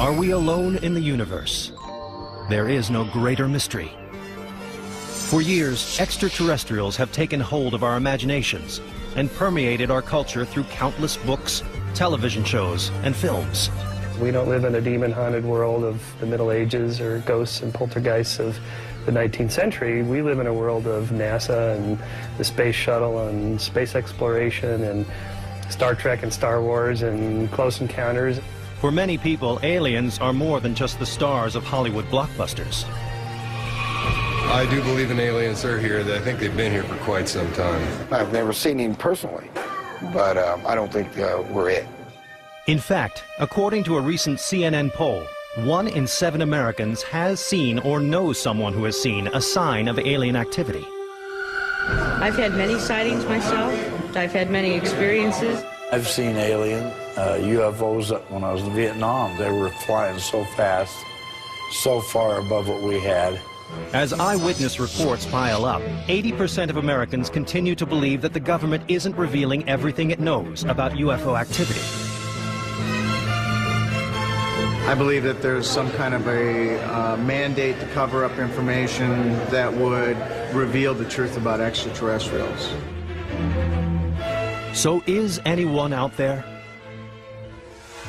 Are we alone in the universe? There is no greater mystery. For years, extraterrestrials have taken hold of our imaginations and permeated our culture through countless books, television shows, and films. We don't live in a demon-haunted world of the Middle Ages or ghosts and poltergeists of the 19th century. We live in a world of NASA and the space shuttle and space exploration and Star Trek and Star Wars and Close Encounters. For many people, aliens are more than just the stars of Hollywood blockbusters. I do believe in aliens. They're here. I think they've been here for quite some time. I've never seen him personally, but I don't think we're it. In fact, according to a recent CNN poll, 1 in 7 Americans has seen or knows someone who has seen a sign of alien activity. I've had many sightings myself. I've had many experiences. I've seen alien UFOs when I was in Vietnam. They were flying so fast, so far above what we had. As eyewitness reports pile up, 80% of Americans continue to believe that the government isn't revealing everything it knows about UFO activity. I believe that there's some kind of a mandate to cover up information that would reveal the truth about extraterrestrials. So is anyone out there?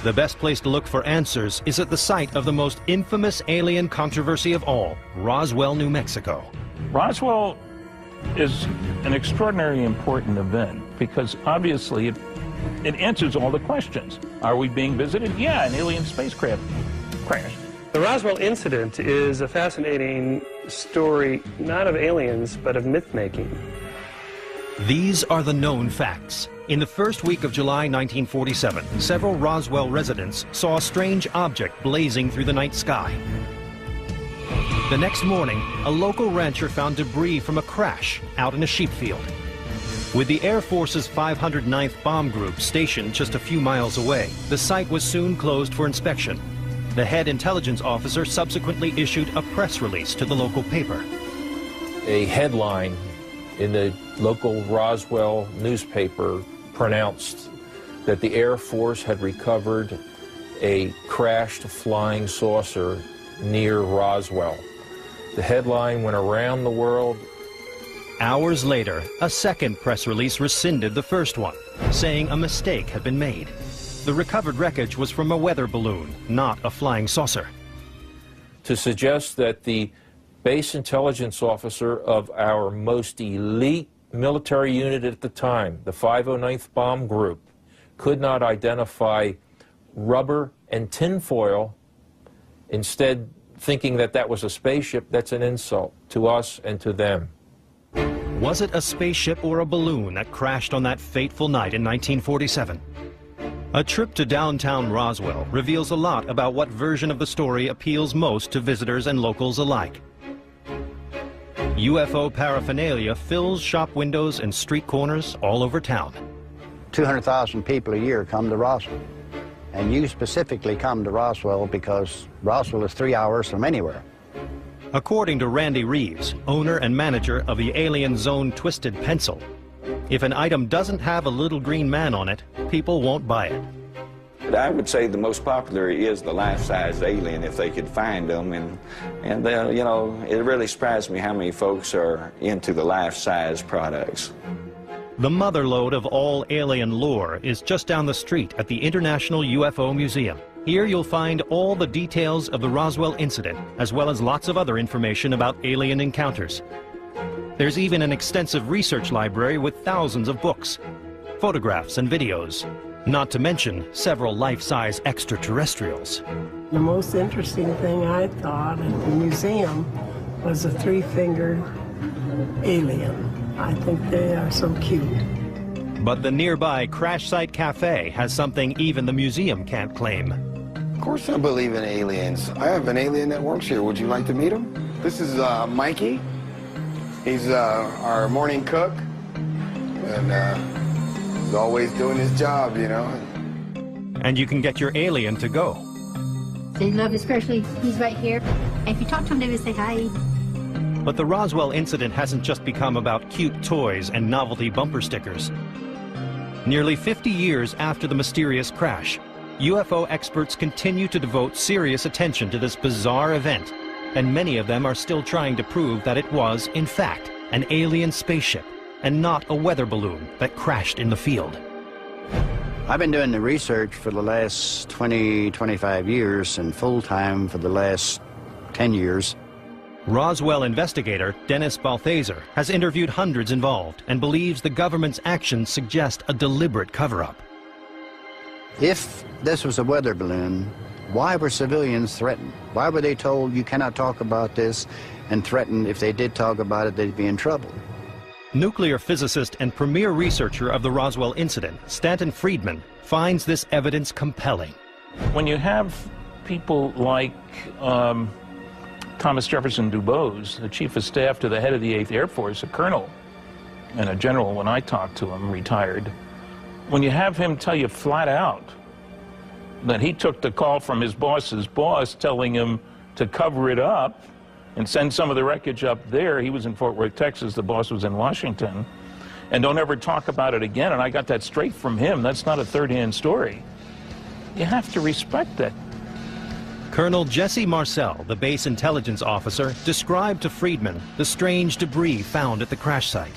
The best place to look for answers is at the site of the most infamous alien controversy of all, Roswell, New Mexico. Roswell is an extraordinarily important event because obviously it answers all the questions. Are we being visited? Yeah, an alien spacecraft crashed. The Roswell incident is a fascinating story, not of aliens, but of myth-making. These are the known facts. In the first week of July 1947, several Roswell residents saw a strange object blazing through the night sky. The next morning, a local rancher found debris from a crash out in a sheep field. With the Air Force's 509th Bomb Group stationed just a few miles away, the site was soon closed for inspection. The head intelligence officer subsequently issued a press release to the local paper. A headline in the local Roswell newspaper pronounced that the Air Force had recovered a crashed flying saucer near Roswell. The headline went around the world. Hours later, a second press release rescinded the first one, saying a mistake had been made. The recovered wreckage was from a weather balloon, not a flying saucer. To suggest that the base intelligence officer of our most elite military unit at the time, the 509th Bomb Group, could not identify rubber and tinfoil, instead thinking that that was a spaceship, that's an insult to us and to them. Was it a spaceship or a balloon that crashed on that fateful night in 1947? A trip to downtown Roswell reveals a lot about what version of the story appeals most to visitors and locals alike. UFO paraphernalia fills shop windows and street corners all over town. 200,000 people a year come to Roswell. And you specifically come to Roswell because Roswell is 3 hours from anywhere. According to Randy Reeves, owner and manager of the Alien Zone Twisted Pencil, if an item doesn't have a little green man on it, people won't buy it. I would say the most popular is the life-size alien if they could find them, and you know, it really surprised me how many folks are into the life-size products. The motherlode of all alien lore is just down the street at the International UFO Museum. Here you'll find all the details of the Roswell incident, as well as lots of other information about alien encounters. There's even an extensive research library with thousands of books, photographs and videos, not to mention several life-size extraterrestrials. The most interesting thing I thought at the museum was a three-fingered alien. I think they are so cute. But the nearby Crash Site Cafe has something even the museum can't claim. Of course I believe in aliens. I have an alien that works here. Would you like to meet him? This is Mikey. He's our morning cook. And he's always doing his job, you know. And you can get your alien to go. They love, especially he's right here. And if you talk to him, they will say hi. But the Roswell incident hasn't just become about cute toys and novelty bumper stickers. Nearly 50 years after the mysterious crash, UFO experts continue to devote serious attention to this bizarre event, and many of them are still trying to prove that it was, in fact, an alien spaceship and not a weather balloon that crashed in the field. I've been doing the research for the last 25 years and full-time for the last 10 years. Roswell investigator Dennis Balthaser has interviewed hundreds involved and believes the government's actions suggest a deliberate cover-up. If this was a weather balloon, why were civilians threatened? Why were they told you cannot talk about this and threatened if they did talk about it, they'd be in trouble? Nuclear physicist and premier researcher of the Roswell incident, Stanton Friedman, finds this evidence compelling. When you have people like Thomas Jefferson Dubose, the chief of staff to the head of the 8th Air Force, a colonel and a general when I talked to him, retired, when you have him tell you flat out that he took the call from his boss's boss telling him to cover it up and send some of the wreckage up there. He was in Fort Worth, Texas. The boss was in Washington. And don't ever talk about it again. And I got that straight from him. That's not a third-hand story. You have to respect that. Colonel Jesse Marcel, the base intelligence officer, described to Friedman the strange debris found at the crash site.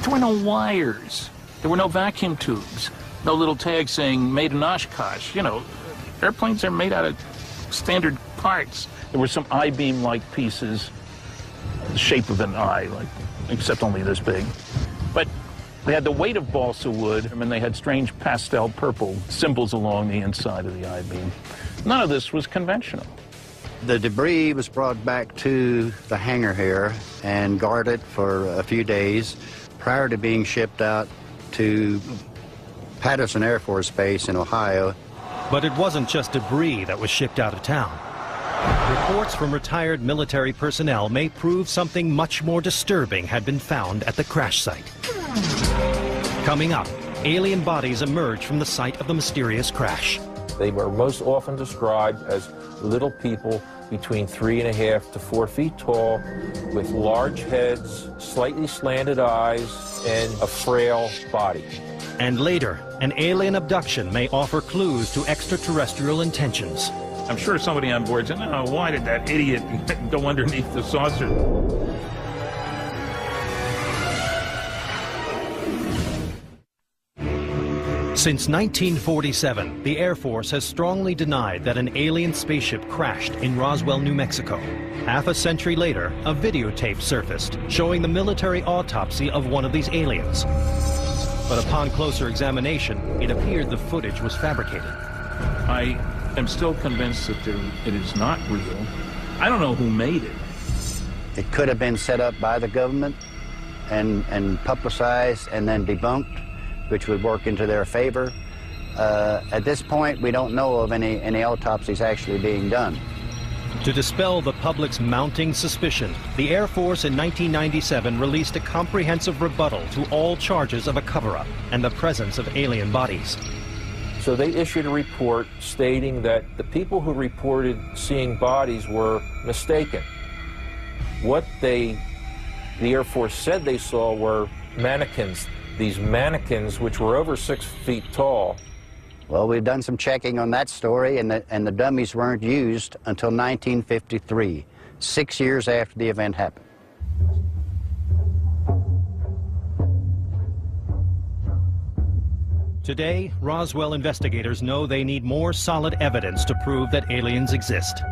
There were no wires. There were no vacuum tubes. No little tag saying made in Oshkosh. You know, airplanes are made out of standard parts. There were some I-beam-like pieces, the shape of an eye, like, except only this big. But they had the weight of balsa wood, and they had strange pastel purple symbols along the inside of the I-beam. None of this was conventional. The debris was brought back to the hangar here and guarded for a few days prior to being shipped out to Patterson Air Force Base in Ohio. But it wasn't just debris that was shipped out of town. Reports from retired military personnel may prove something much more disturbing had been found at the crash site. Coming up, alien bodies emerge from the site of the mysterious crash. They were most often described as little people between 3.5 to 4 feet tall, with large heads, slightly slanted eyes, and a frail body. And later, an alien abduction may offer clues to extraterrestrial intentions. I'm sure somebody on board said, "No, why did that idiot go underneath the saucer?" Since 1947, the Air Force has strongly denied that an alien spaceship crashed in Roswell, New Mexico. Half a century later, a videotape surfaced showing the military autopsy of one of these aliens. But upon closer examination, it appeared the footage was fabricated. I am still convinced that it is not real. I don't know who made it. It could have been set up by the government and publicized and then debunked, which would work into their favor. At this point, we don't know of any autopsies actually being done. To dispel the public's mounting suspicion, the Air Force in 1997 released a comprehensive rebuttal to all charges of a cover-up and the presence of alien bodies. So they issued a report stating that the people who reported seeing bodies were mistaken. What the Air Force said they saw were mannequins. These mannequins, which were over 6 feet tall. Well, we've done some checking on that story, and the dummies weren't used until 1953, 6 years after the event happened. Today, Roswell investigators know they need more solid evidence to prove that aliens exist.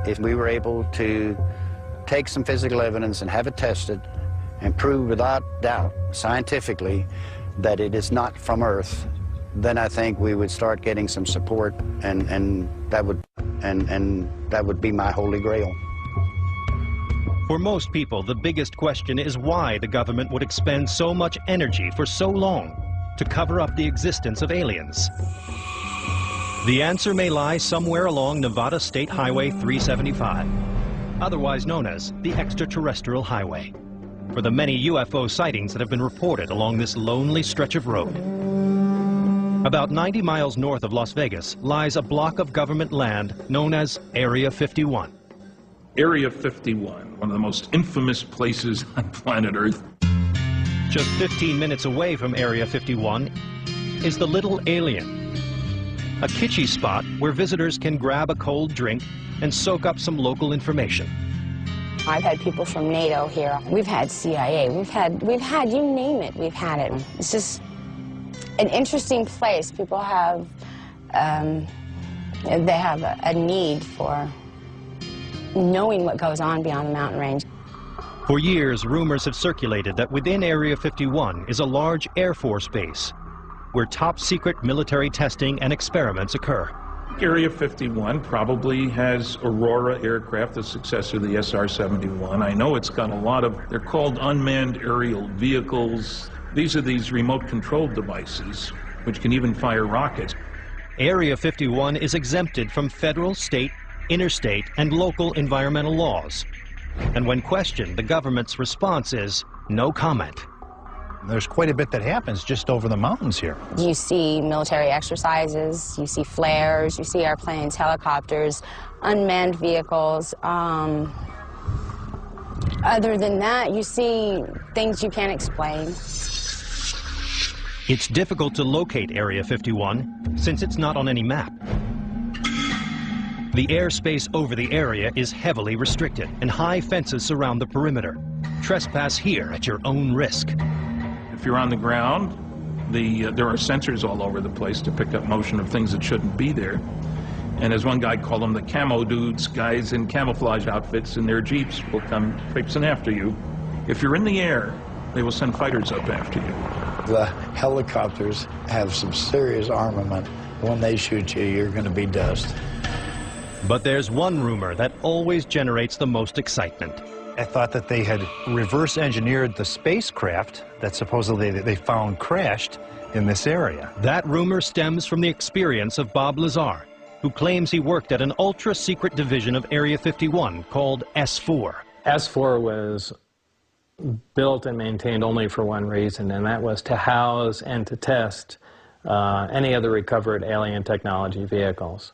If we were able to take some physical evidence and have it tested and prove without doubt, scientifically, that it is not from Earth, then I think we would start getting some support, and that would be my holy grail. For most people, the biggest question is why the government would expend so much energy for so long to cover up the existence of aliens. The answer may lie somewhere along Nevada State Highway 375, otherwise known as the Extraterrestrial Highway, for the many UFO sightings that have been reported along this lonely stretch of road. About 90 miles north of Las Vegas lies a block of government land known as Area 51. Area 51, one of the most infamous places on planet Earth. Just 15 minutes away from Area 51 is the Little Alien, a kitschy spot where visitors can grab a cold drink and soak up some local information. I've had people from NATO here. We've had CIA. We've had you name it, we've had it. It's just an interesting place. People have, they have a need for knowing what goes on beyond the mountain range. For years, rumors have circulated that within Area 51 is a large Air Force base where top-secret military testing and experiments occur. Area 51 probably has Aurora aircraft, the successor of the SR-71. I know it's got a lot of, they're called unmanned aerial vehicles. These are these remote-controlled devices, which can even fire rockets. Area 51 is exempted from federal, state, interstate, and local environmental laws. And when questioned, the government's response is no comment. There's quite a bit that happens just over the mountains here. You see military exercises, you see flares, you see airplanes, helicopters, unmanned vehicles. Other than that, you see things you can't explain. It's difficult to locate Area 51 since it's not on any map. The airspace over the area is heavily restricted and high fences surround the perimeter. Trespass here at your own risk. If you're on the ground, there are sensors all over the place to pick up motion of things that shouldn't be there. And as one guy called them, the camo dudes, guys in camouflage outfits in their jeeps will come traipsing after you. If you're in the air, they will send fighters up after you. The helicopters have some serious armament. When they shoot you, you're going to be dust. But there's one rumor that always generates the most excitement. I thought that they had reverse engineered the spacecraft that supposedly they found crashed in this area. That rumor stems from the experience of Bob Lazar, who claims he worked at an ultra-secret division of Area 51 called S4. S4 was built and maintained only for one reason, and that was to house and to test any other recovered alien technology vehicles.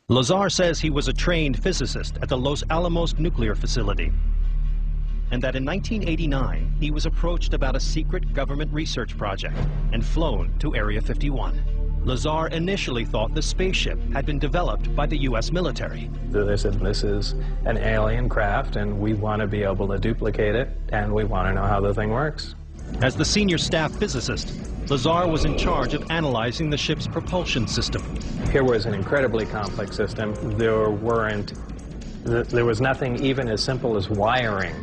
Lazar says he was a trained physicist at the Los Alamos nuclear facility, and that in 1989 he was approached about a secret government research project and flown to Area 51. Lazar initially thought the spaceship had been developed by the U.S. military. They said, this is an alien craft and we want to be able to duplicate it and we want to know how the thing works. As the senior staff physicist, Lazar was in charge of analyzing the ship's propulsion system. Here was an incredibly complex system. There was nothing even as simple as wiring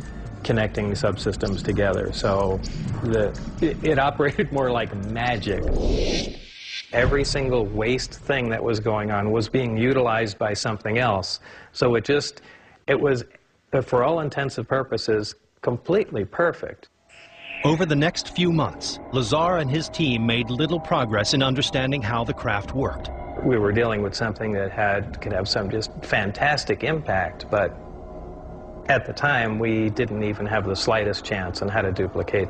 connecting subsystems together. So it operated more like magic. Every single waste thing that was going on was being utilized by something else. So it was, for all intents and purposes, completely perfect. Over the next few months, Lazar and his team made little progress in understanding how the craft worked. We were dealing with something that could have some just fantastic impact, but at the time we didn't even have the slightest chance on how to duplicate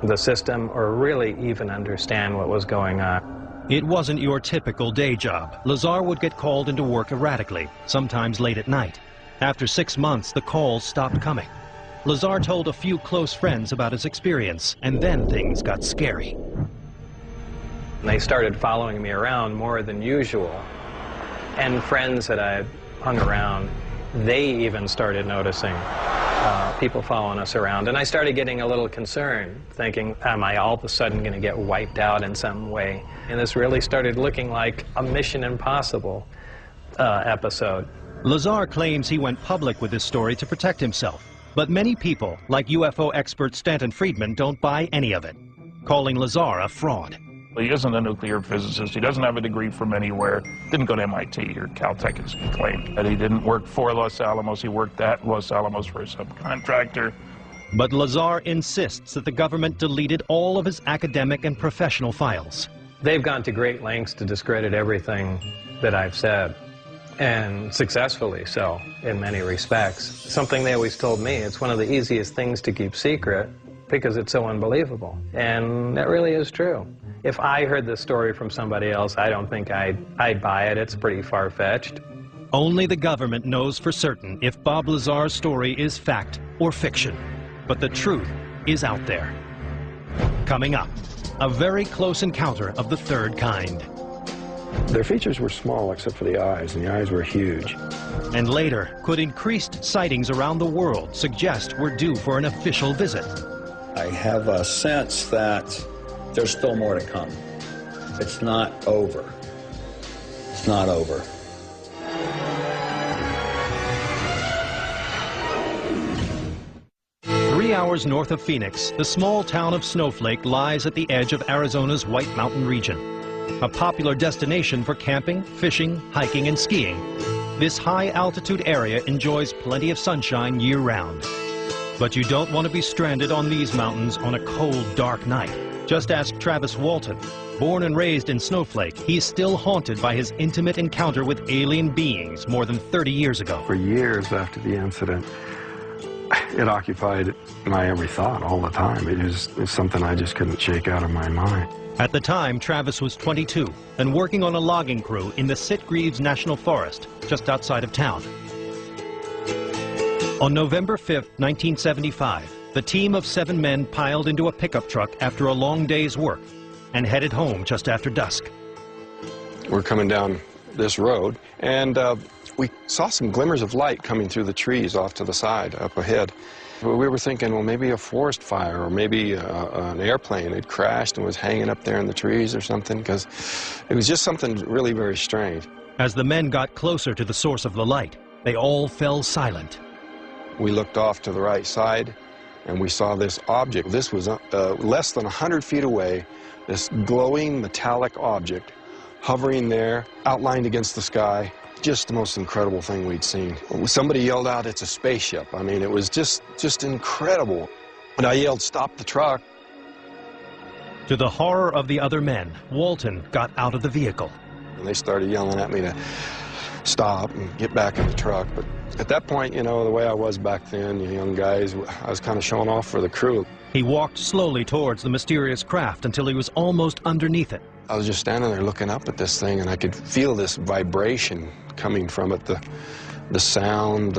the system or really even understand what was going on. It wasn't your typical day job. Lazar would get called into work erratically, sometimes late at night. After 6 months, the calls stopped coming. Lazar told a few close friends about his experience, and then things got scary. They started following me around more than usual. And friends that I hung around, they even started noticing people following us around. And I started getting a little concerned, thinking, am I all of a sudden going to get wiped out in some way? And this really started looking like a Mission Impossible episode. Lazar claims he went public with this story to protect himself. But many people, like UFO expert Stanton Friedman, don't buy any of it, calling Lazar a fraud. He isn't a nuclear physicist. He doesn't have a degree from anywhere. Didn't go to MIT or Caltech, as he claimed. That he didn't work for Los Alamos. He worked at Los Alamos for a subcontractor. But Lazar insists that the government deleted all of his academic and professional files. They've gone to great lengths to discredit everything that I've said, and successfully so in many respects. Something they always told me, it's one of the easiest things to keep secret because it's so unbelievable. And that really is true. If I heard this story from somebody else, I don't think I'd buy it. It's pretty far-fetched. Only the government knows for certain if Bob Lazar's story is fact or fiction. But the truth is out there. Coming up. A very close encounter of the third kind. Their features were small except for the eyes, and the eyes were huge. And later, could increased sightings around the world suggest we're due for an official visit? I have a sense that there's still more to come. It's not over. It's not over. Three hours north of Phoenix, the small town of Snowflake lies at the edge of Arizona's White Mountain region. A popular destination for camping, fishing, hiking, and skiing. This high-altitude area enjoys plenty of sunshine year-round. But you don't want to be stranded on these mountains on a cold, dark night. Just ask Travis Walton. Born and raised in Snowflake, he's still haunted by his intimate encounter with alien beings more than 30 years ago. For years after the incident, it occupied my every thought all the time. It's something I just couldn't shake out of my mind. At the time, Travis was 22 and working on a logging crew in the Sitgreaves National Forest, just outside of town. On November 5th, 1975, the team of 7 men piled into a pickup truck after a long day's work and headed home just after dusk. We're coming down this road, and we saw some glimmers of light coming through the trees off to the side, up ahead. We were thinking, well, maybe a forest fire, or maybe an airplane had crashed and was hanging up there in the trees or something, because it was just something really very strange. As the men got closer to the source of the light, they all fell silent. We looked off to the right side, and we saw this object. This was less than 100 feet away, this glowing metallic object hovering there, outlined against the sky. Just the most incredible thing we'd seen. Somebody yelled out, "It's a spaceship." I mean, it was just incredible. And I yelled, "Stop the truck." To the horror of the other men, Walton got out of the vehicle. And they started yelling at me to stop and get back in the truck. But at that point, you know, the way I was back then, you young guys, I was kind of showing off for the crew. He walked slowly towards the mysterious craft until he was almost underneath it. I was just standing there looking up at this thing, and I could feel this vibration coming from it, the sound.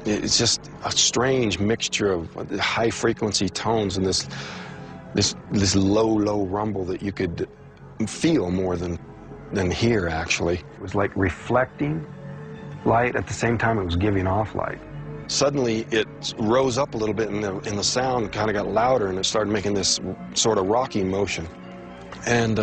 It's just a strange mixture of high-frequency tones and this low rumble that you could feel more than hear, actually. It was like reflecting light at the same time it was giving off light. Suddenly, it rose up a little bit, and the sound kind of got louder, and it started making this sort of rocking motion. And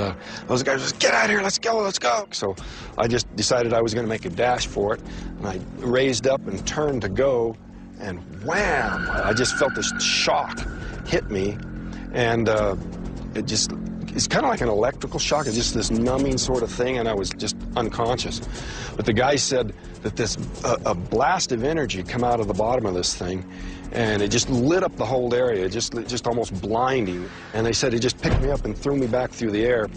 those guys just, "Get out of here, let's go, let's go." So I just decided I was going to make a dash for it, and I raised up and turned to go, and wham! I just felt this shock hit me, and it's kind of like an electrical shock. It's just this numbing sort of thing, and I was just unconscious. But the guy said that a blast of energy come out of the bottom of this thing, and it just lit up the whole area, just almost blinding. And they said it just picked me up and threw me back through the air.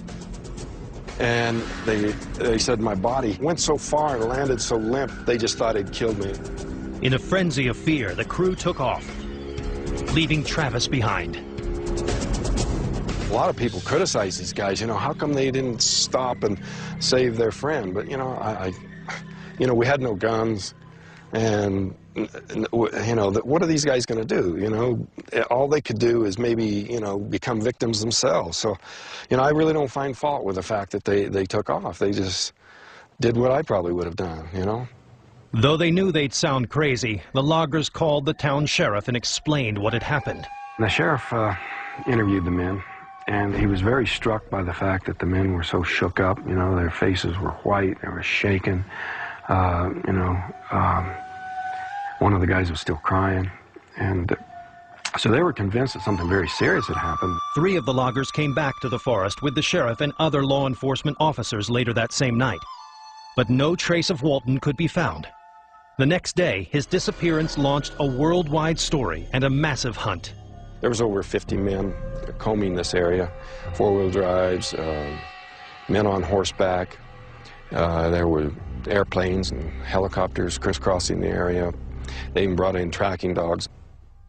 And they said my body went so far and landed so limp, they just thought it killed me. In a frenzy of fear, the crew took off, leaving Travis behind. A lot of people criticize these guys, you know, how come they didn't stop and save their friend? But, you know, we had no guns, and, you know, what are these guys going to do? You know, all they could do is maybe, you know, become victims themselves. So, you know, I really don't find fault with the fact that they took off. They just did what I probably would have done, you know. Though they knew they'd sound crazy, the loggers called the town sheriff and explained what had happened. The sheriff interviewed the men, and he was very struck by the fact that the men were so shook up. You know, their faces were white, they were shaking. One of the guys was still crying, and so they were convinced that something very serious had happened. 3 of the loggers came back to the forest with the sheriff and other law enforcement officers later that same night. But no trace of Walton could be found. The next day, his disappearance launched a worldwide story and a massive hunt. There was over 50 men combing this area, 4-wheel drives, men on horseback. There were airplanes and helicopters crisscrossing the area. They even brought in tracking dogs.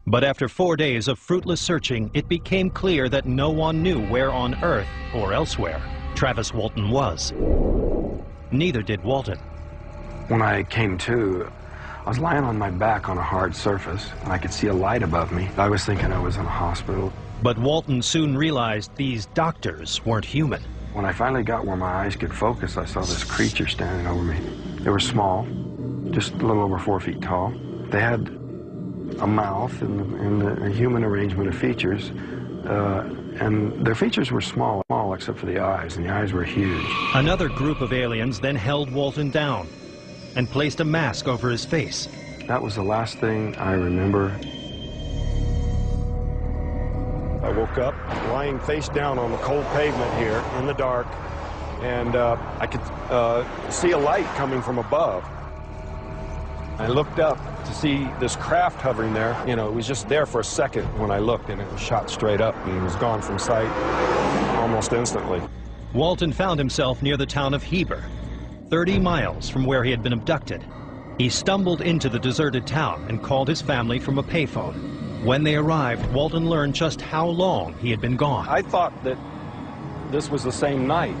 But after 4 days of fruitless searching, it became clear that no one knew where on Earth or elsewhere Travis Walton was. Neither did Walton. When I came to, I was lying on my back on a hard surface, and I could see a light above me. I was thinking I was in a hospital. But Walton soon realized these doctors weren't human. When I finally got where my eyes could focus, I saw this creature standing over me. They were small, just a little over 4 feet tall. They had a mouth and a human arrangement of features, and their features were small except for the eyes, and the eyes were huge. Another group of aliens then held Walton down and placed a mask over his face. That was the last thing I remember. I woke up lying face down on the cold pavement here in the dark, and I could see a light coming from above. I looked up to see this craft hovering there. You know, it was just there for a second when I looked, and it was shot straight up and was gone from sight almost instantly. Walton found himself near the town of Heber, 30 miles from where he had been abducted. He stumbled into the deserted town and called his family from a payphone. When they arrived, Walton learned just how long he had been gone. I thought that this was the same night.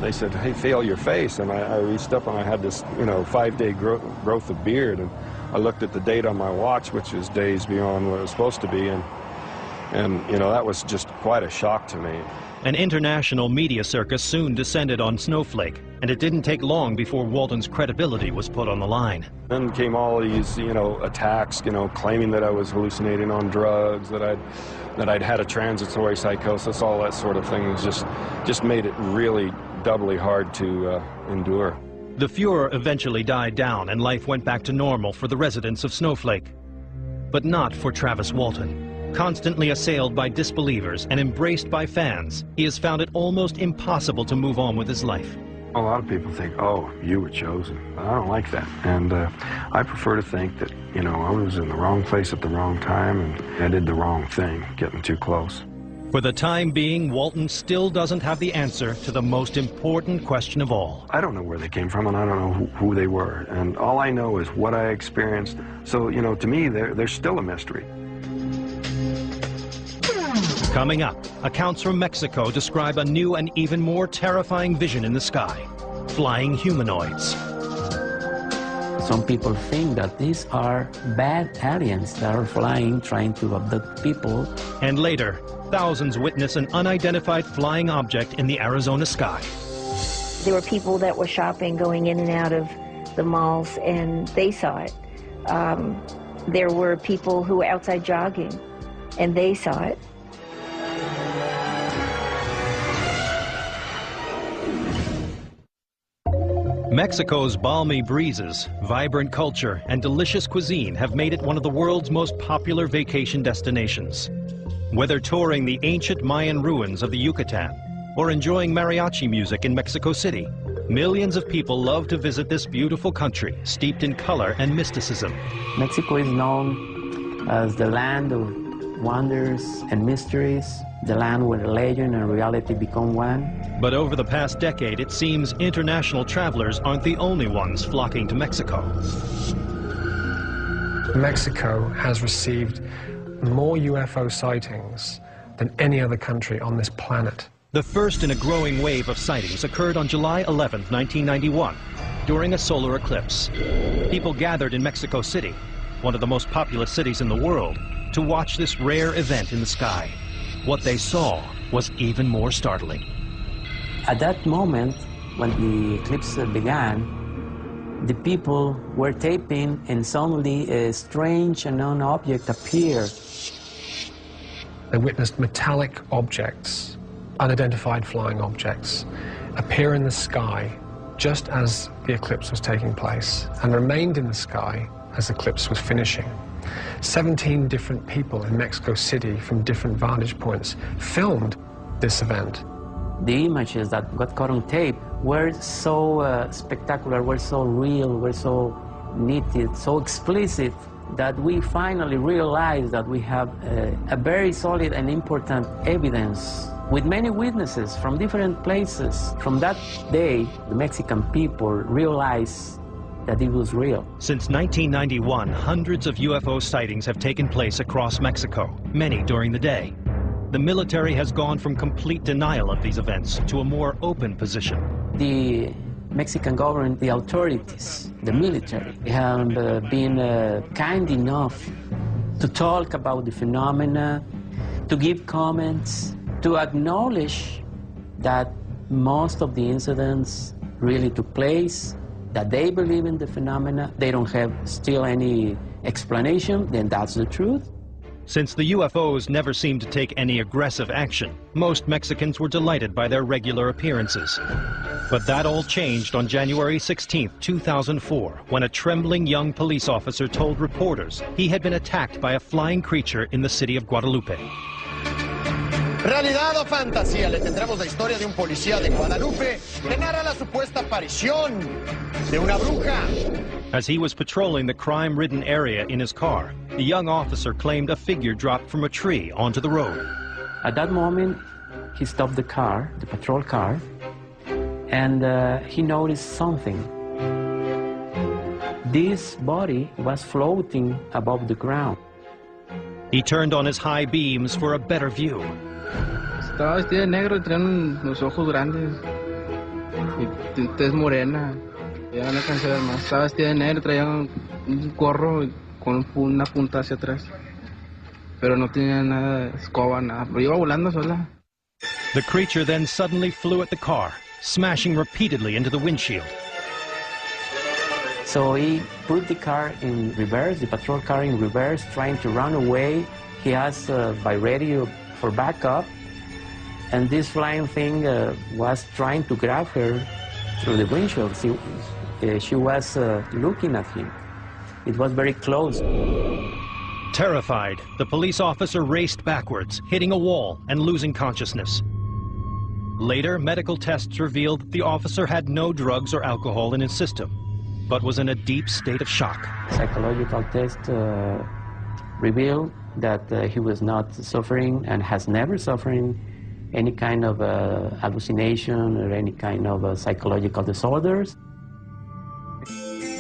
They said, hey, feel your face. And I reached up and I had this, 5-day growth of beard. And I looked at the date on my watch, which is days beyond what it was supposed to be. And that was just quite a shock to me. An international media circus soon descended on Snowflake, and it didn't take long before Walton's credibility was put on the line. Then came all these, attacks, claiming that I was hallucinating on drugs, that I'd had a transitory psychosis, all that sort of thing. It was just made it really doubly hard to endure. The furor eventually died down, and life went back to normal for the residents of Snowflake. But not for Travis Walton. Constantly assailed by disbelievers and embraced by fans, he has found it almost impossible to move on with his life. A lot of people think, oh, you were chosen. But I don't like that. And I prefer to think that, I was in the wrong place at the wrong time and I did the wrong thing, getting too close. For the time being, Walton still doesn't have the answer to the most important question of all. I don't know where they came from, and I don't know who they were. And all I know is what I experienced. So, to me, they're still a mystery. Coming up, accounts from Mexico describe a new and even more terrifying vision in the sky: flying humanoids. Some people think that these are bad aliens that are flying, trying to abduct people. And later, thousands witness an unidentified flying object in the Arizona sky. There were people that were shopping, going in and out of the malls, and they saw it. There were people who were outside jogging, and they saw it. Mexico's balmy breezes, vibrant culture, and delicious cuisine have made it one of the world's most popular vacation destinations. Whether touring the ancient Mayan ruins of the Yucatan or enjoying mariachi music in Mexico City, millions of people love to visit this beautiful country steeped in color and mysticism. Mexico is known as the land of wonders and mysteries, the land where legend and reality become one. But over the past decade, it seems international travelers aren't the only ones flocking to Mexico. Mexico has received more UFO sightings than any other country on this planet. The first in a growing wave of sightings occurred on July 11, 1991, during a solar eclipse. People gathered in Mexico City, one of the most populous cities in the world, to watch this rare event in the sky. What they saw was even more startling. At that moment, when the eclipse began, the people were taping, and suddenly a strange unknown object appeared. They witnessed metallic objects, unidentified flying objects, appear in the sky just as the eclipse was taking place, and remained in the sky as the eclipse was finishing. 17 different people in Mexico City from different vantage points filmed this event. The images that got caught on tape were so spectacular, were so real, were so nitty, so explicit, that we finally realized that we have a very solid and important evidence with many witnesses from different places. From that day, the Mexican people realized that it was real. Since 1991, hundreds of UFO sightings have taken place across Mexico, many during the day. The military has gone from complete denial of these events to a more open position. The Mexican government, the authorities, the military, have been kind enough to talk about the phenomena, to give comments, to acknowledge that most of the incidents really took place, that they believe in the phenomena, they don't have still any explanation, then that's the truth. Since the UFOs never seemed to take any aggressive action, most Mexicans were delighted by their regular appearances. But that all changed on January 16, 2004, when a trembling young police officer told reporters he had been attacked by a flying creature in the city of Guadalupe. ¿Realidad o fantasía? Le tendremos la historia de un policía de Guadalupe que narra la supuesta aparición de una bruja. As he was patrolling the crime-ridden area in his car, the young officer claimed a figure dropped from a tree onto the road. At that moment, he stopped the car, the patrol car, and he noticed something. This body was floating above the ground. He turned on his high beams for a better view. Estaba vestida de negro y tenía los ojos grandes y tez morena. Ya no alcancé a ver más. Estaba vestida de negro, traía un gorro con una punta hacia atrás. Pero no tenía nada de escoba, nada. Pero iba volando sola. The creature then suddenly flew at the car, smashing repeatedly into the windshield. So he put the car in reverse, the patrol car in reverse, trying to run away. He asked by radio for backup, and this flying thing was trying to grab her through the windshield. She was looking at him. It was very close. Terrified, the police officer raced backwards, hitting a wall and losing consciousness. Later, medical tests revealed that the officer had no drugs or alcohol in his system, but was in a deep state of shock. Psychological test revealed that he was not suffering and has never suffered any kind of hallucination or any kind of psychological disorders.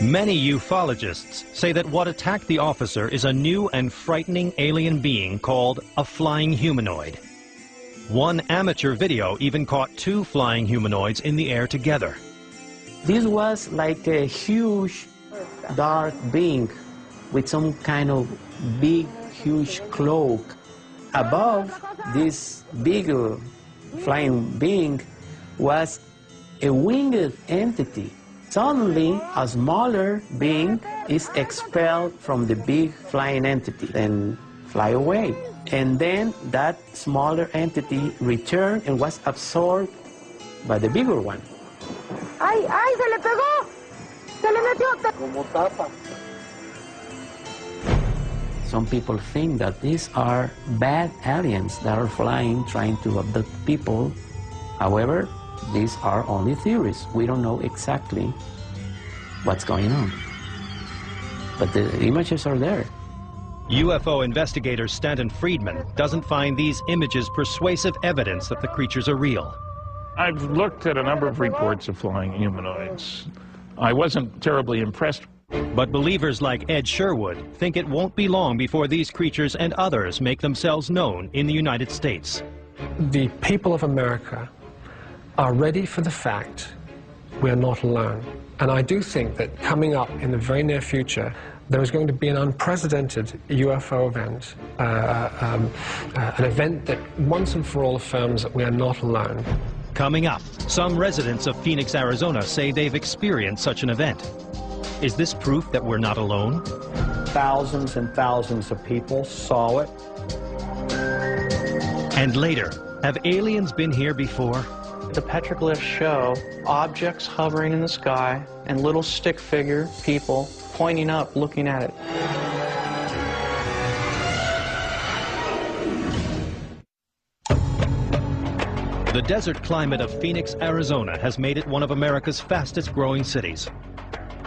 Many ufologists say that what attacked the officer is a new and frightening alien being called a flying humanoid. One amateur video even caught two flying humanoids in the air together. This was like a huge dark being with some kind of big, huge cloak. Above this big flying being was a winged entity. Suddenly, a smaller being is expelled from the big flying entity and fly away. And then that smaller entity returned and was absorbed by the bigger one. ¡Ay, ay, se le pegó! ¡Se le metió! Como tapa. Some people think that these are bad aliens that are flying, trying to abduct people. However, these are only theories. We don't know exactly what's going on. But the images are there. UFO investigator Stanton Friedman doesn't find these images persuasive evidence that the creatures are real. I've looked at a number of reports of flying humanoids. I wasn't terribly impressed. But believers like Ed Sherwood think it won't be long before these creatures and others make themselves known in the United States. The people of America are ready for the fact we are not alone. And I do think that coming up in the very near future, there is going to be an unprecedented UFO event, an event that once and for all affirms that we are not alone. Coming up, some residents of Phoenix, Arizona say they've experienced such an event. Is this proof that we're not alone? Thousands and thousands of people saw it. And later, have aliens been here before? The petroglyphs show objects hovering in the sky and little stick figure people pointing up, looking at it. The desert climate of Phoenix, Arizona has made it one of America's fastest growing cities.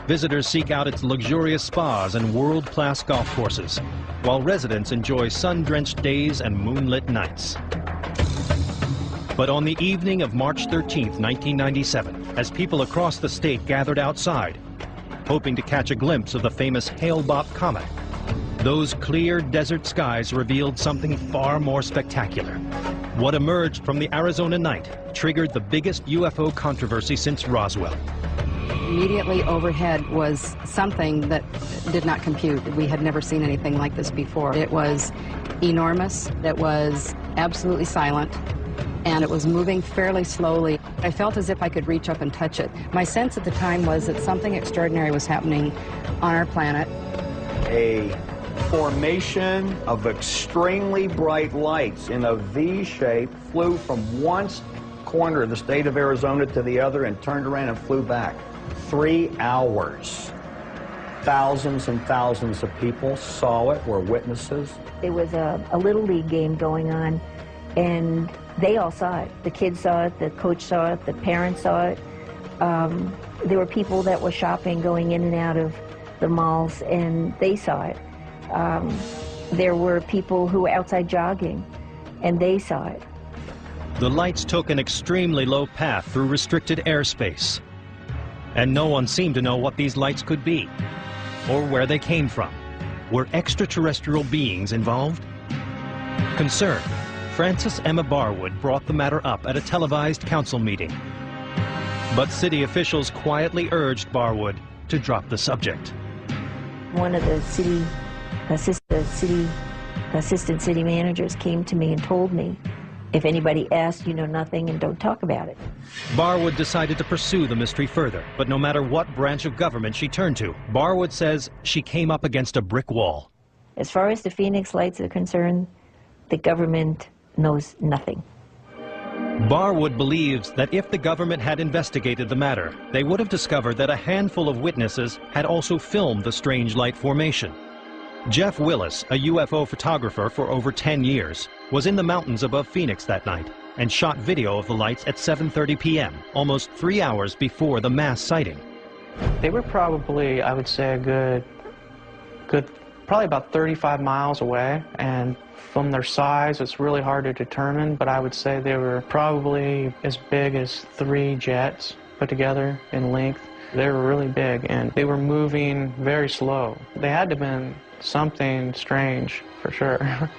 Visitors seek out its luxurious spas and world-class golf courses, while residents enjoy sun-drenched days and moonlit nights. But on the evening of March 13, 1997, as people across the state gathered outside, hoping to catch a glimpse of the famous Hale-Bopp comet, those clear desert skies revealed something far more spectacular. What emerged from the Arizona night triggered the biggest UFO controversy since Roswell. Immediately overhead was something that did not compute. We had never seen anything like this before. It was enormous. It was absolutely silent, and it was moving fairly slowly. I felt as if I could reach up and touch it. My sense at the time was that something extraordinary was happening on our planet. A formation of extremely bright lights in a V shape flew from one corner of the state of Arizona to the other and turned around and flew back. 3 hours. Thousands and thousands of people saw it, were witnesses. There was a Little League game going on, and they all saw it. The kids saw it, the coach saw it, the parents saw it. There were people that were shopping, going in and out of the malls, and they saw it. There were people who were outside jogging, and they saw it. The lights took an extremely low path through restricted airspace. And no one seemed to know what these lights could be, or where they came from. Were extraterrestrial beings involved? Concerned, Frances Emma Barwood brought the matter up at a televised council meeting. But city officials quietly urged Barwood to drop the subject. One of the assistant city managers came to me and told me, if anybody asks, you know nothing and don't talk about it. Barwood decided to pursue the mystery further, but no matter what branch of government she turned to, Barwood says she came up against a brick wall. As far as the Phoenix Lights are concerned, the government knows nothing. Barwood believes that if the government had investigated the matter, they would have discovered that a handful of witnesses had also filmed the strange light formation. Jeff Willis, a UFO photographer for over 10 years, was in the mountains above Phoenix that night and shot video of the lights at 7:30 p.m., almost 3 hours before the mass sighting. They were probably, I would say, a good, probably about 35 miles away, and from their size, it's really hard to determine, but I would say they were probably as big as 3 jets put together in length. They were really big, and they were moving very slow. They had to have been something strange, for sure.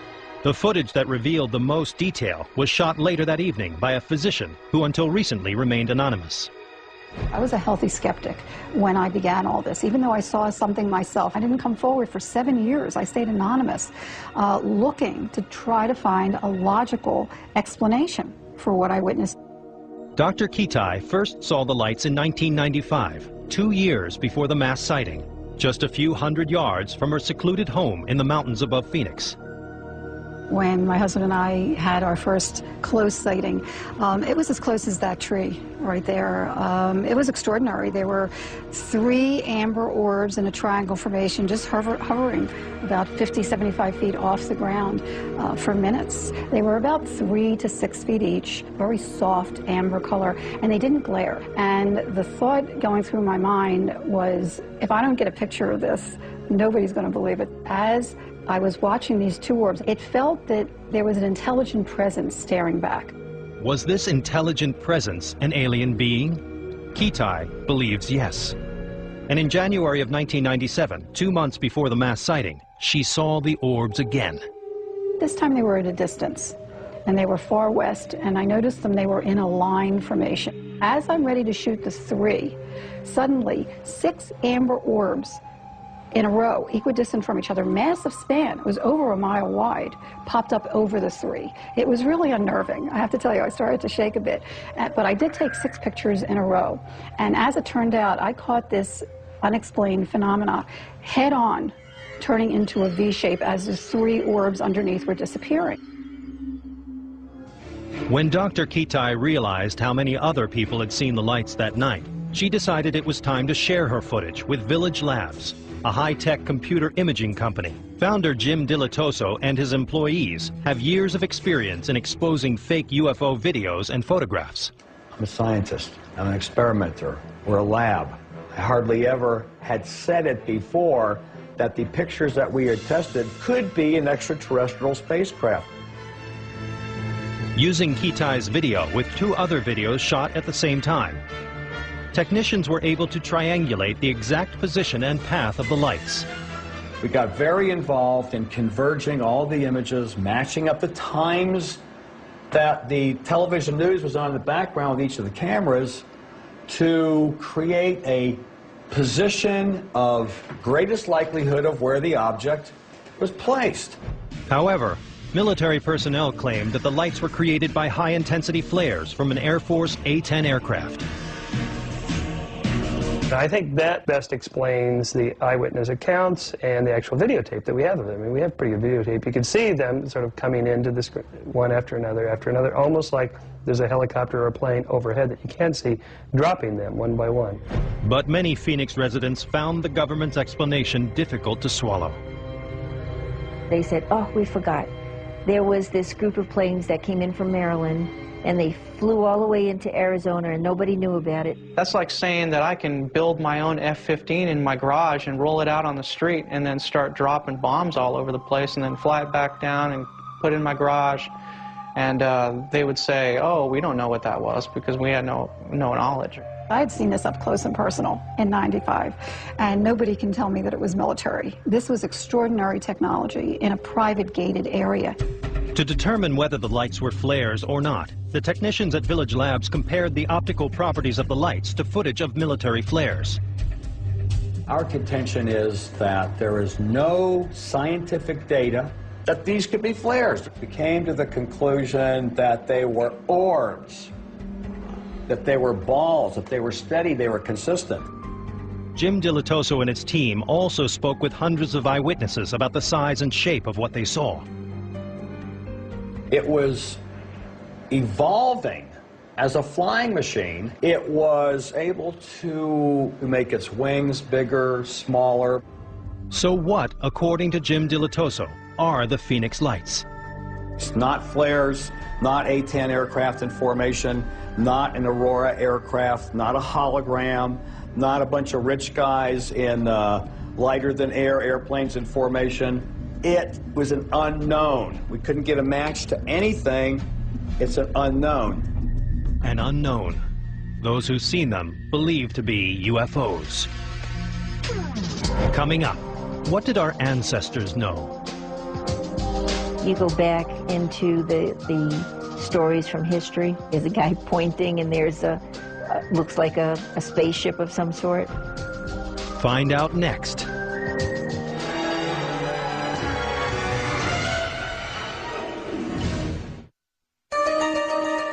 The footage that revealed the most detail was shot later that evening by a physician who until recently remained anonymous. I was a healthy skeptic when I began all this. Even though I saw something myself, I didn't come forward for 7 years. I stayed anonymous, looking to try to find a logical explanation for what I witnessed. Dr. Kitai first saw the lights in 1995, 2 years before the mass sighting, just a few hundred yards from her secluded home in the mountains above Phoenix. When my husband and I had our first close sighting, it was as close as that tree right there. It was extraordinary. There were 3 amber orbs in a triangle formation just hovering about 50, 75 feet off the ground for minutes. They were about 3 to 6 feet each, very soft amber color, and they didn't glare. And the thought going through my mind was, if I don't get a picture of this, nobody's going to believe it. As I was watching these 2 orbs, it felt that there was an intelligent presence staring back. Was this intelligent presence an alien being? Kitai believes yes. And in January of 1997, 2 months before the mass sighting, she saw the orbs again. This time they were at a distance, and they were far west, and I noticed them, they were in a line formation. As I'm ready to shoot the 3, suddenly 6 amber orbs in a row, equidistant from each other, massive span, it was over 1 mile wide, popped up over the 3. It was really unnerving. I have to tell you, I started to shake a bit. But I did take 6 pictures in a row. And as it turned out, I caught this unexplained phenomena head on, turning into a V shape as the 3 orbs underneath were disappearing. When Dr. Kitai realized how many other people had seen the lights that night, she decided it was time to share her footage with Village Labs, a high-tech computer imaging company. Founder Jim Dilatoso and his employees have years of experience in exposing fake UFO videos and photographs. I'm a scientist. I'm an experimenter. We're a lab. I hardly ever had said it before that the pictures that we had tested could be an extraterrestrial spacecraft. Using Kitai's video with 2 other videos shot at the same time, technicians were able to triangulate the exact position and path of the lights. We got very involved in converging all the images, matching up the times that the television news was on in the background with each of the cameras to create a position of greatest likelihood of where the object was placed. However, military personnel claimed that the lights were created by high-intensity flares from an Air Force A-10 aircraft. I think that best explains the eyewitness accounts and the actual videotape that we have of them. I mean, we have pretty good videotape. You can see them sort of coming into this one after another, almost like there's a helicopter or a plane overhead that you can see dropping them one by one. But many Phoenix residents found the government's explanation difficult to swallow. They said, oh, we forgot. There was this group of planes that came in from Maryland, and they flew all the way into Arizona, and nobody knew about it. That's like saying that I can build my own F-15 in my garage and roll it out on the street and then start dropping bombs all over the place and then fly it back down and put it in my garage. And they would say, oh, we don't know what that was because we had no knowledge. I had seen this up close and personal in '95, and nobody can tell me that it was military. This was extraordinary technology in a private gated area. To determine whether the lights were flares or not, the technicians at Village Labs compared the optical properties of the lights to footage of military flares. Our contention is that there is no scientific data that these could be flares. We came to the conclusion that they were orbs, that they were balls, that they were steady, they were consistent. Jim Dilatoso and his team also spoke with hundreds of eyewitnesses about the size and shape of what they saw. It was evolving as a flying machine. It was able to make its wings bigger, smaller. So what, according to Jim Dilatoso, are the Phoenix lights? It's not flares, not A-10 aircraft in formation, not an Aurora aircraft, not a hologram, not a bunch of rich guys in lighter-than-air airplanes in formation. It was an unknown. We couldn't get a match to anything. It's an unknown. An unknown. Those who've seen them believe to be UFOs. Coming up, what did our ancestors know? You go back into the stories from history. There's a guy pointing, and there's looks like a spaceship of some sort. Find out next.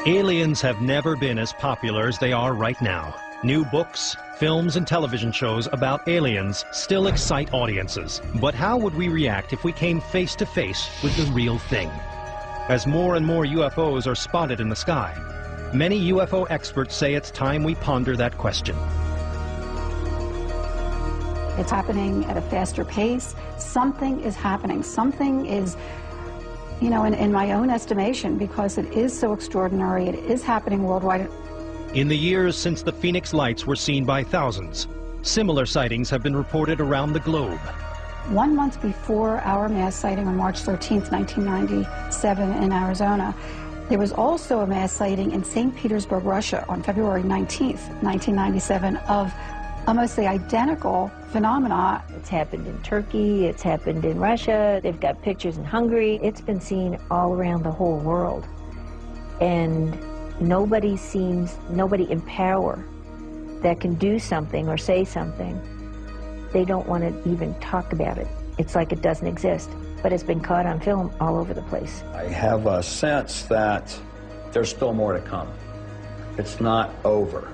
Aliens have never been as popular as they are right now. New books, films, and television shows about aliens still excite audiences. But how would we react if we came face to face with the real thing? As more and more UFOs are spotted in the sky, many UFO experts say it's time we ponder that question. It's happening at a faster pace. Something is happening. Something is, you know, in my own estimation, because it is so extraordinary, it is happening worldwide. In the years since the Phoenix lights were seen by thousands, similar sightings have been reported around the globe. 1 month before our mass sighting on March 13th, 1997 in Arizona, there was also a mass sighting in St. Petersburg, Russia on February 19th, 1997 of almost the identical phenomena. It's happened in Turkey, it's happened in Russia, they've got pictures in Hungary. It's been seen all around the whole world. And nobody in power that can do something or say something, they don't want to even talk about it. It's like it doesn't exist, but it's been caught on film all over the place. I have a sense that there's still more to come. It's not over.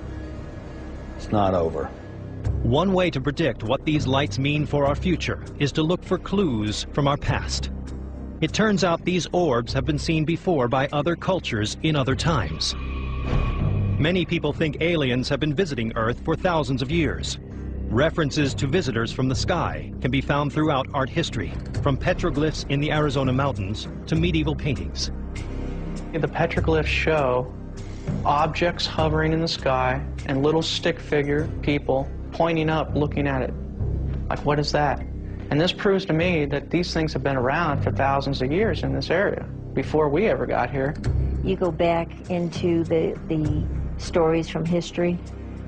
It's not over. One way to predict what these lights mean for our future is to look for clues from our past. It turns out these orbs have been seen before by other cultures in other times. Many people think aliens have been visiting Earth for thousands of years. References to visitors from the sky can be found throughout art history, from petroglyphs in the Arizona mountains to medieval paintings. The petroglyphs show objects hovering in the sky and little stick figure people pointing up, looking at it. Like, what is that? And this proves to me that these things have been around for thousands of years in this area, before we ever got here. You go back into the stories from history,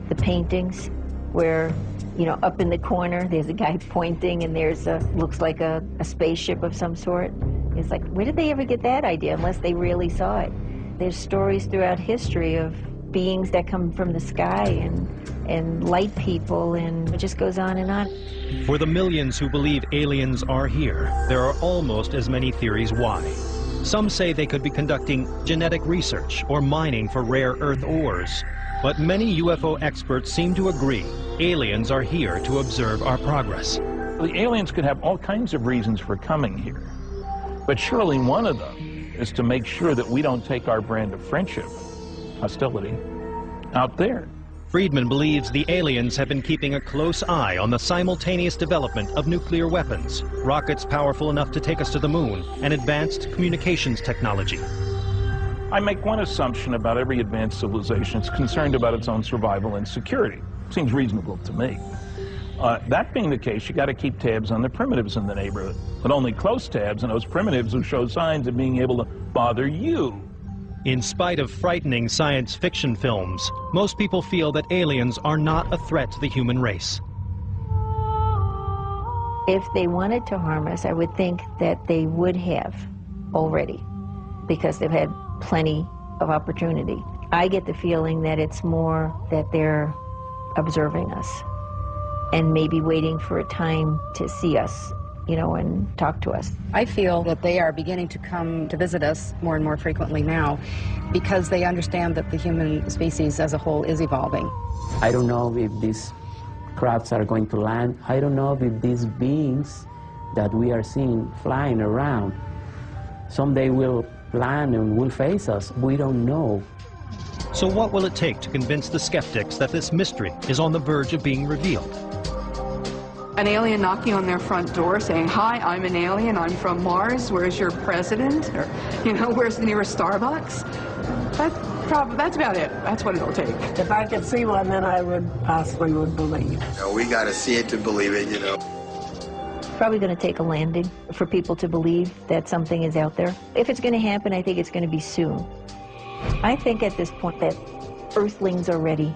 the paintings, where, you know, up in the corner, there's a guy pointing, and there's looks like a spaceship of some sort. It's like, where did they ever get that idea, unless they really saw it? There's stories throughout history of beings that come from the sky and and light people, and it just goes on and on. For the millions who believe aliens are here, there are almost as many theories why. Some say they could be conducting genetic research or mining for rare earth ores. But many UFO experts seem to agree aliens are here to observe our progress. The aliens could have all kinds of reasons for coming here, but surely one of them is to make sure that we don't take our brand of friendship, hostility, out there. Friedman believes the aliens have been keeping a close eye on the simultaneous development of nuclear weapons, rockets powerful enough to take us to the moon, and advanced communications technology. I make one assumption about every advanced civilization: it's concerned about its own survival and security. Seems reasonable to me. That being the case, you got to keep tabs on the primitives in the neighborhood, but only close tabs on those primitives who show signs of being able to bother you. In spite of frightening science fiction films, most people feel that aliens are not a threat to the human race. If they wanted to harm us, I would think that they would have already, because they've had plenty of opportunity. I get the feeling that it's more that they're observing us and maybe waiting for a time to see us, you know, and talk to us. I feel that they are beginning to come to visit us more and more frequently now because they understand that the human species as a whole is evolving. I don't know if these crafts are going to land. I don't know if these beings that we are seeing flying around someday will land and will face us. We don't know. So what will it take to convince the skeptics that this mystery is on the verge of being revealed? An alien knocking on their front door saying, "Hi, I'm an alien, I'm from Mars, where's your president?" Or, you know, "Where's the nearest Starbucks?" That's about it. That's what it'll take. If I could see one, then I would possibly believe. You know, we got to see it to believe it, you know. Probably going to take a landing for people to believe that something is out there. If it's going to happen, I think it's going to be soon. I think at this point that Earthlings are ready.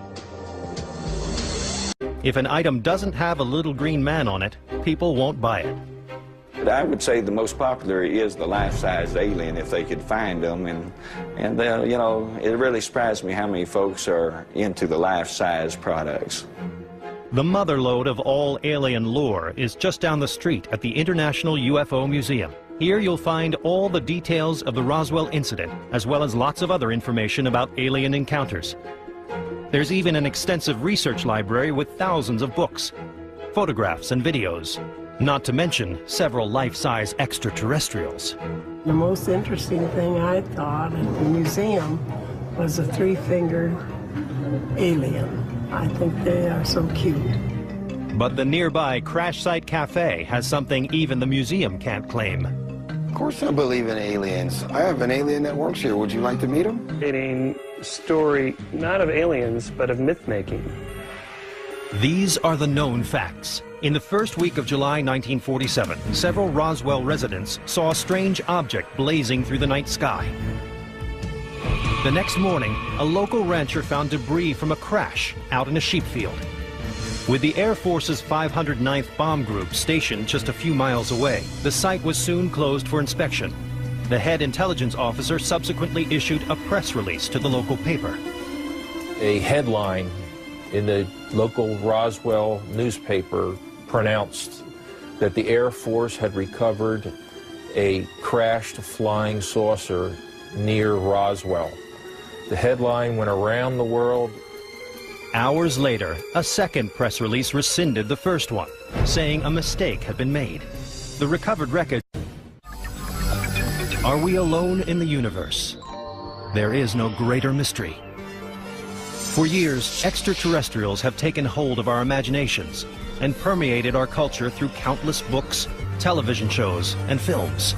If an item doesn't have a little green man on it, people won't buy it. I would say the most popular is the life-size alien, if they could find them, and you know, it really surprised me how many folks are into the life-size products. The motherlode of all alien lore is just down the street at the International UFO Museum. Here you'll find all the details of the Roswell incident, as well as lots of other information about alien encounters. There's even an extensive research library with thousands of books, photographs and videos, not to mention several life-size extraterrestrials. The most interesting thing I thought at the museum was a three-fingered alien. I think they are so cute. But the nearby Crash Site Cafe has something even the museum can't claim. Of course I believe in aliens. I have an alien that works here. Would you like to meet him? Creating a story not of aliens, but of myth-making. These are the known facts. In the first week of July 1947, several Roswell residents saw a strange object blazing through the night sky. The next morning, a local rancher found debris from a crash out in a sheep field. With the Air Force's 509th Bomb Group stationed just a few miles away, the site was soon closed for inspection. The head intelligence officer subsequently issued a press release to the local paper. A headline in the local Roswell newspaper pronounced that the Air Force had recovered a crashed flying saucer near Roswell. The headline went around the world. Hours later, a second press release rescinded the first one, saying a mistake had been made. The recovered wreckage. Are we alone in the universe? There is no greater mystery. For years, extraterrestrials have taken hold of our imaginations and permeated our culture through countless books, television shows, and films.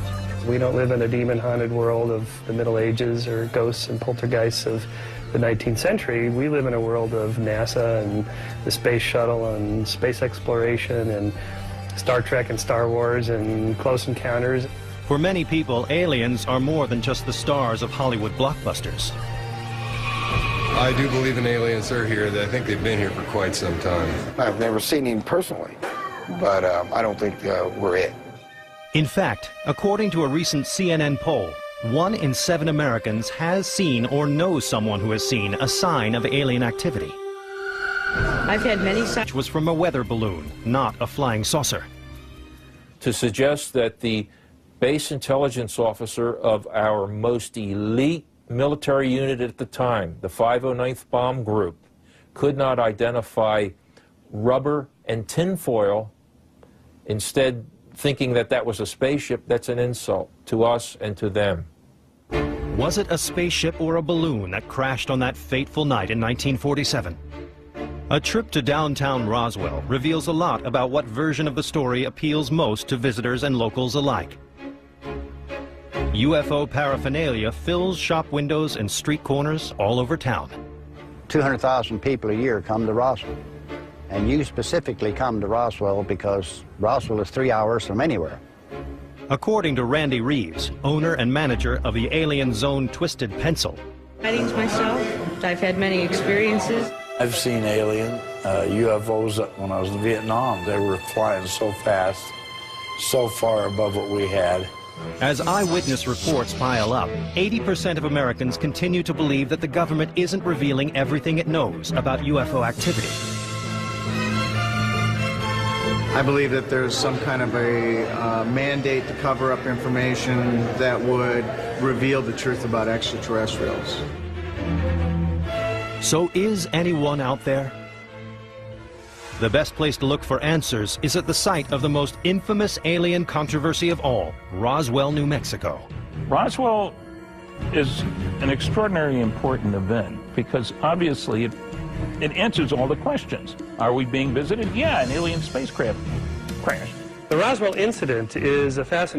We don't live in a demon-haunted world of the Middle Ages or ghosts and poltergeists of the 19th century. We live in a world of NASA and the space shuttle and space exploration and Star Trek and Star Wars and Close Encounters. For many people, aliens are more than just the stars of Hollywood blockbusters. I do believe in aliens are here. I think they've been here for quite some time. I've never seen him personally, but I don't think we're it. In fact, according to a recent CNN poll, 1 in 7 Americans has seen or knows someone who has seen a sign of alien activity. I've had many Which was from a weather balloon, not a flying saucer. To suggest that the base intelligence officer of our most elite military unit at the time, the 509th Bomb Group, could not identify rubber and tinfoil, instead thinking that that was a spaceship, that's an insult to us and to them. Was it a spaceship or a balloon that crashed on that fateful night in 1947? A trip to downtown Roswell reveals a lot about what version of the story appeals most to visitors and locals alike. UFO paraphernalia fills shop windows and street corners all over town. 200,000 people a year come to Roswell. And you specifically come to Roswell because Roswell is 3 hours from anywhere. According to Randy Reeves, owner and manager of the Alien Zone Twisted Pencil. sightings myself. I've had many experiences. I've seen alien UFOs when I was in Vietnam. They were flying so fast, so far above what we had. As eyewitness reports pile up, 80% of Americans continue to believe that the government isn't revealing everything it knows about UFO activity. I believe that there's some kind of a mandate to cover up information that would reveal the truth about extraterrestrials. So is anyone out there? The best place to look for answers is at the site of the most infamous alien controversy of all, Roswell, New Mexico. Roswell is an extraordinarily important event because obviously it answers all the questions. Are we being visited? Yeah, an alien spacecraft crashed. The Roswell incident is a fascinating